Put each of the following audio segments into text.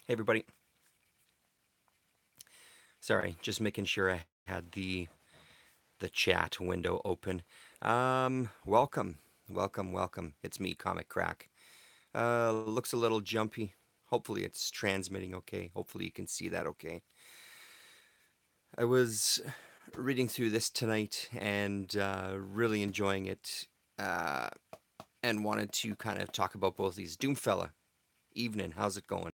Hey everybody. Sorry, just making sure I had the chat window open. Welcome. Welcome. It's me, Comic Crack. Looks a little jumpy. Hopefully it's transmitting okay. Hopefully you can see that okay. I was reading through this tonight and really enjoying it uh, and wanted to kind of talk about both these. Doomfella, evening, how's it going?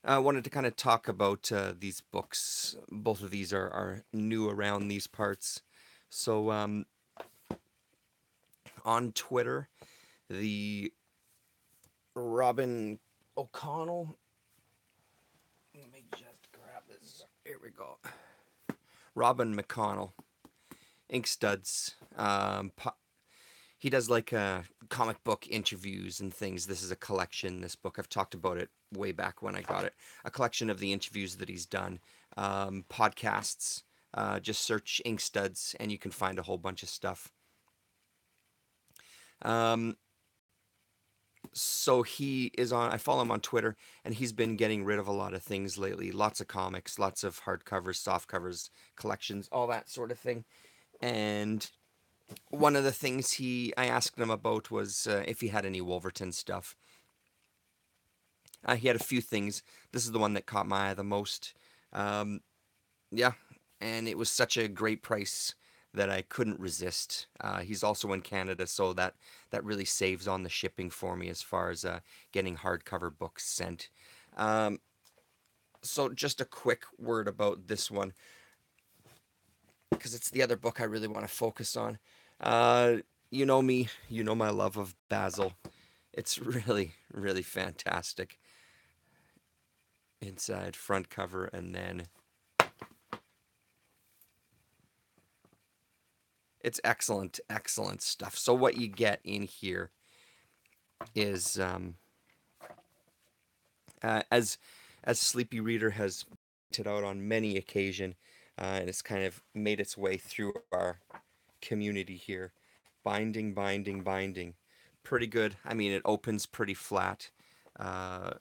I wanted to kind of talk about these books. Both of these are new around these parts. So on Twitter, the Robin O'Connell. Let me just grab this. Here we go. Robin McConnell, Ink Studs. He does like comic book interviews and things. This is a collection. This book I've talked about it way back when I got it. A collection of the interviews that he's done. Podcasts. Just search Ink Studs and you can find a whole bunch of stuff. Um, so he is on. I follow him on Twitter, and he's been getting rid of a lot of things lately. Lots of comics, lots of hardcovers, soft covers, collections, all that sort of thing. And one of the things I asked him about was if he had any Wolverton stuff. He had a few things. This is the one that caught my eye the most. Um, yeah, and it was such a great price that I couldn't resist. He's also in Canada, so that really saves on the shipping for me as far as getting hardcover books sent. Um, so just a quick word about this one because it's the other book I really want to focus on. Uh, you know me, you know my love of Basil. It's really fantastic. Inside front cover and then it's excellent stuff. So what you get in here is as Sleepy Reader has pointed out on many occasion, and it's kind of made its way through our community here. Binding. Pretty good. I mean, it opens pretty flat. Uh,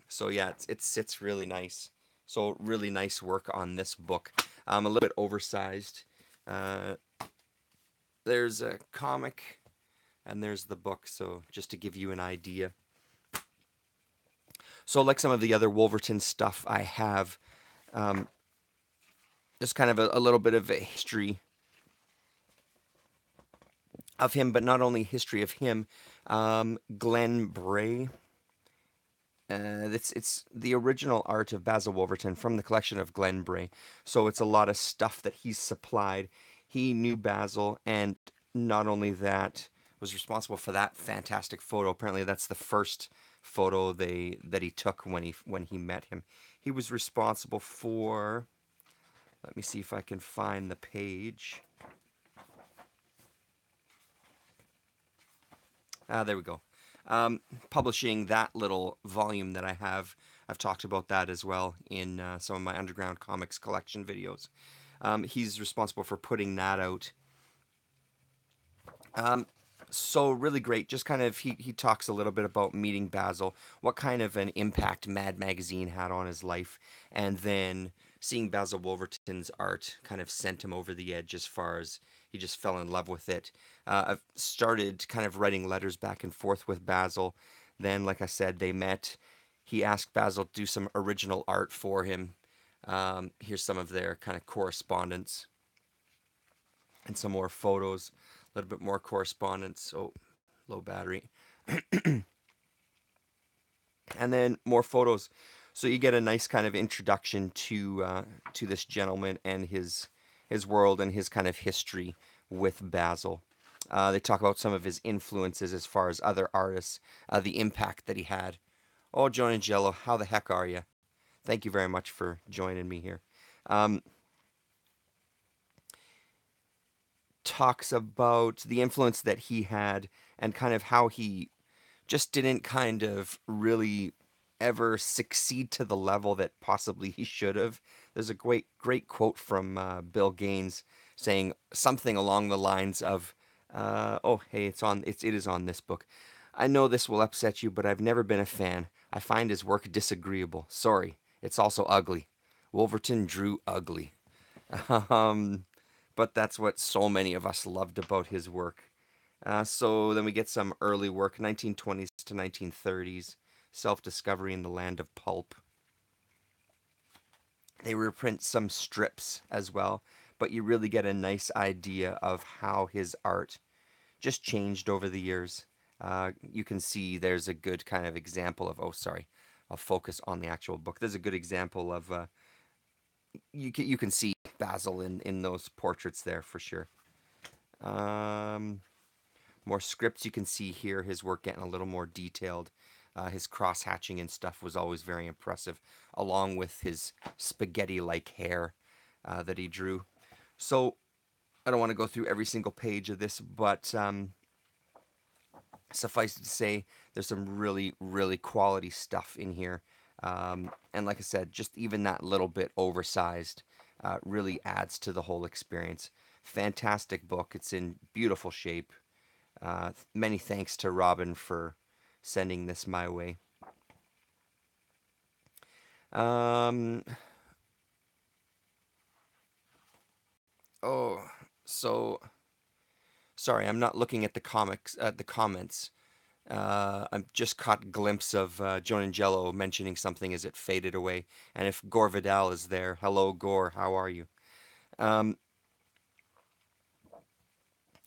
so yeah, it sits really nice. So really nice work on this book. A little bit oversized. Uh, there's a comic and there's the book. So just to give you an idea. So like some of the other Wolverton stuff I have, um, just kind of a little bit of a history of him, but not only history of him. Glenn Bray. It's the original art of Basil Wolverton from the collection of Glenn Bray. So it's a lot of stuff that he's supplied. He knew Basil, and not only that, was responsible for that fantastic photo. Apparently, that's the first photo that he took when he met him. He was responsible for. Let me see if I can find the page. There we go. Publishing that little volume that I have. I've talked about that as well in some of my underground comics collection videos. He's responsible for putting that out. Um, so really great. Just kind of he talks a little bit about meeting Basil, what kind of an impact Mad Magazine had on his life, and then seeing Basil Wolverton's art kind of sent him over the edge as far as he just fell in love with it. I've started kind of writing letters back and forth with Basil. Then, like I said, they met. He asked Basil to do some original art for him. Here's some of their kind of correspondence and some more photos, a little bit more correspondence. Oh, low battery. And then more photos. So you get a nice kind of introduction to this gentleman and his world and his kind of history with Basil. They talk about some of his influences as far as other artists, the impact that he had. Oh, Joan and Jello, how the heck are you? Thank you very much for joining me here. Um, Talks about the influence that he had and kind of how he just didn't kind of really ever succeed to the level that possibly he should have. There's a great quote from Bill Gaines saying something along the lines of, "Oh, hey, it is on this book. I know this will upset you, but I've never been a fan. I find his work disagreeable. Sorry, it's also ugly. Wolverton drew ugly. Um, but that's what so many of us loved about his work. So then we get some early work, 1920s to 1930s, Self-Discovery in the Land of Pulp. They reprint some strips as well, but you really get a nice idea of how his art just changed over the years. You can see there's a good kind of example of, oh, sorry, I'll focus on the actual book. There's a good example of, you can see Basil in those portraits there for sure. Um, More scripts you can see here, his work getting a little more detailed. His cross hatching and stuff was always very impressive, along with his spaghetti like hair that he drew. So I don't want to go through every single page of this, but suffice it to say, there's some really, really quality stuff in here. And like I said, just even that little bit oversized really adds to the whole experience. Fantastic book. It's in beautiful shape. Many thanks to Robin for sending this my way. Um, oh, so sorry, I'm not looking at the comics at the comments. I've just caught a glimpse of Joan and Jello mentioning something as it faded away. And if Gore Vidal is there, hello Gore, how are you? Um,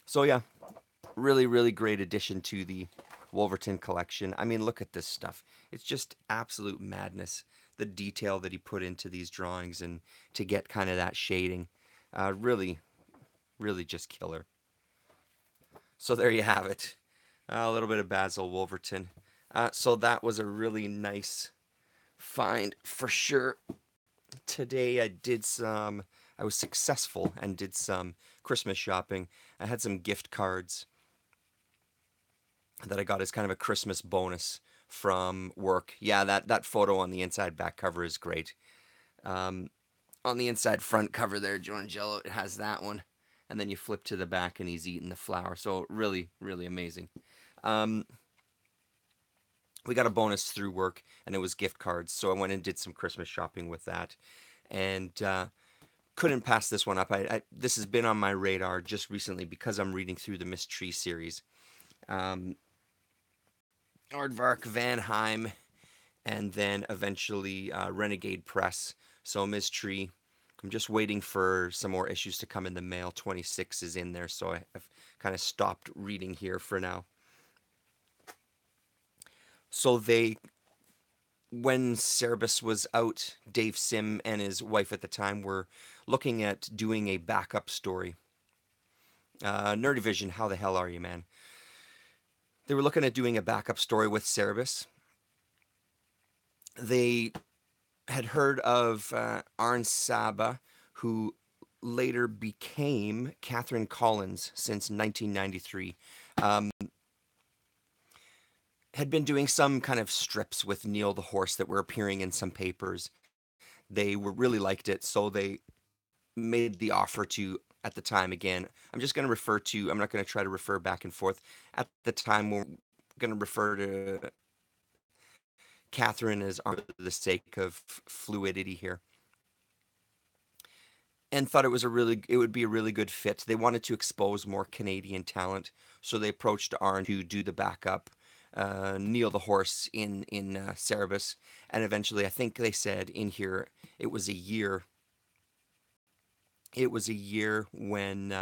so yeah, really, really great addition to the Wolverton collection. I mean, look at this stuff. It's just absolute madness. The detail that he put into these drawings and to get kind of that shading. Really, really just killer. So there you have it. A little bit of Basil Wolverton. So that was a really nice find for sure. Today I was successful and did some Christmas shopping. I had some gift cards that I got as kind of a Christmas bonus from work. Yeah, that photo on the inside back cover is great. Um, on the inside front cover there, Joe and Jello, it has that one. And then you flip to the back and he's eating the flower. So really, really amazing. Um, we got a bonus through work and it was gift cards. So I went and did some Christmas shopping with that. And couldn't pass this one up. This has been on my radar just recently because I'm reading through the Miss Tree series. Um, Aardvark, Van Heim, and then eventually Renegade Press. So Ms. Tree, I'm just waiting for some more issues to come in the mail. 26 is in there, so I've kind of stopped reading here for now. So when Cerebus was out, Dave Sim and his wife at the time were looking at doing a backup story. Nerdivision, how the hell are you, man? They were looking at doing a backup story with Cerebus. They had heard of Arn Saba, who later became Catherine Collins since 1993. Um, had been doing some kind of strips with Neil the horse that were appearing in some papers. They were really liked it, so they made the offer to at the time again. I'm just going to refer to. I'm not going to try to refer back and forth. At the time, we're going to refer to Catherine as Arn for the sake of fluidity here. And thought it would be a really good fit. They wanted to expose more Canadian talent, so they approached Arn to do the backup, Neil the horse in Cerebus, and eventually I think they said in here it was a year. It was a year when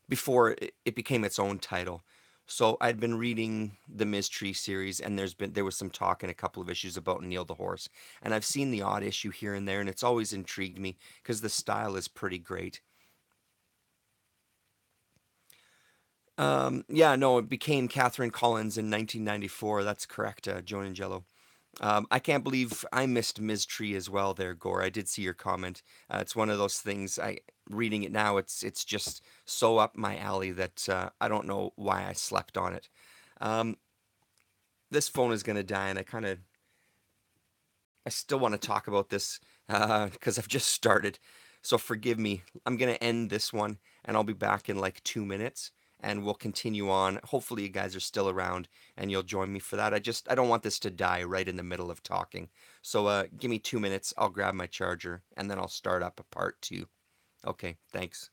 before it became its own title. So I'd been reading the Ms. Tree series, and there was some talk in a couple of issues about Neil the horse, and I've seen the odd issue here and there, and it's always intrigued me because the style is pretty great. Yeah, no, it became Catherine Collins in 1994. That's correct, Joan and Jello. I can't believe I missed Ms. Tree as well there, Gore. I did see your comment. It's one of those things. Reading it now, it's just so up my alley that I don't know why I slept on it. Um, this phone is gonna die, and I still want to talk about this because I've just started. So forgive me. I'm gonna end this one, and I'll be back in like 2 minutes, and we'll continue on. Hopefully, you guys are still around and you'll join me for that. I don't want this to die right in the middle of talking. So give me 2 minutes. I'll grab my charger and then I'll start up a part two. Okay, thanks.